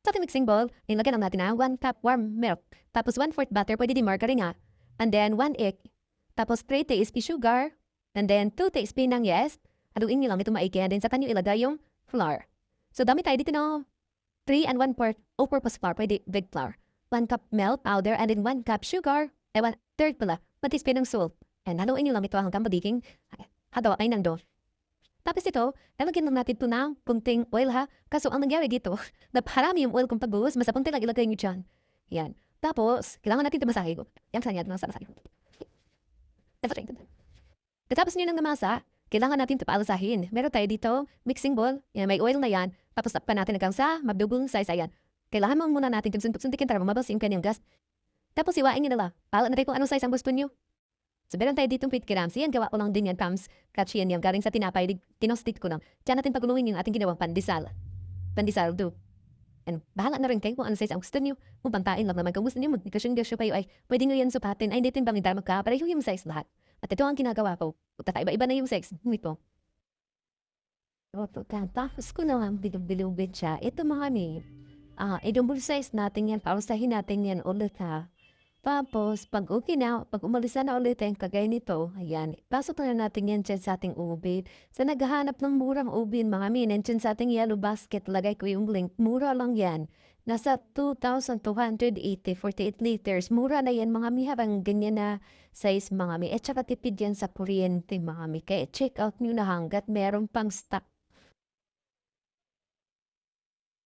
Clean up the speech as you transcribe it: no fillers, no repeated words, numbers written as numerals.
Sa ating mixing bowl, ilagyan lang natin ang 1 cup warm milk. Tapos 1/4 butter, pwede din margarine nga. And then 1 egg. Tapos 3 teaspoon sugar. And then 2 teaspoon ng yeast. Haluin niyo lang ito maigi. And then sa kanyo ilagay yung flour. So dami tayo dito no. 3 and 1/4 all-purpose flour, pwede big flour. 1 cup milk powder and then 1 cup sugar. 1/3 pala, 1 teaspoon ng salt. And haluin niyo lang ito hanggang magiging hagawa kayo ng dough. Tapos ito, lalagyan lang natin ito ng kunting oil ha. Kaso ang nangyari dito, naparami yung oil kung pagbuhos, basta punti lang ilagay nyo dyan. Yan. Tapos, kailangan natin ito masahe. Yan saan yan, masahe. Tapos nyo nang namasa, kailangan natin ito paalasahin. Meron tayo dito, mixing bowl, yan, may oil na yan. Tapos tapos natin hanggang sa mabubong size, ayan. Kailangan mo muna natin suntik-suntikin para mababas yung kanyang gas. Tapos iwain nyo na lang. Pala na rin kung anong size ang gusto nyo. So, meron tayo ditong 50 grams. Yan, gawa ko lang din yan, Pams. Catchy yan, galing sa tinapay. Tinostit ko lang. Diyan natin paguluhin yung ating ginawang pandesal. Pandesal dough. And bahala na rin kayo kung ano size ang gusto nyo. Kung pantain lang naman, kung gusto nyo magkasyon-gasyo kayo ay pwede nyo yan supatin. Ay, hindi din bang magkapareho yung size lahat. At ito ang ginagawa ko. Iba-iba na yung size. Ito. Tapos ko na lang bilog-bilugin siya. Ito mga kami. I-double size natin yan. Pausahin natin yan ulit ha. Tapos, pag okay na, pag umalis na ulit yung kagaya nito, ayan, pasok na natin yan dyan sa ating ubin. Sa naghahanap ng murang ubin, mga min, dyan sa ating yellow basket, lagay ko yung link, mura lang yan. Nasa 2,280, 48 liters. Mura na yan, mga mi, habang ganyan na size, mga mi. At saka tipid yan sa kuryente, mga mi. Kaya check out nyo na hanggat meron pang stock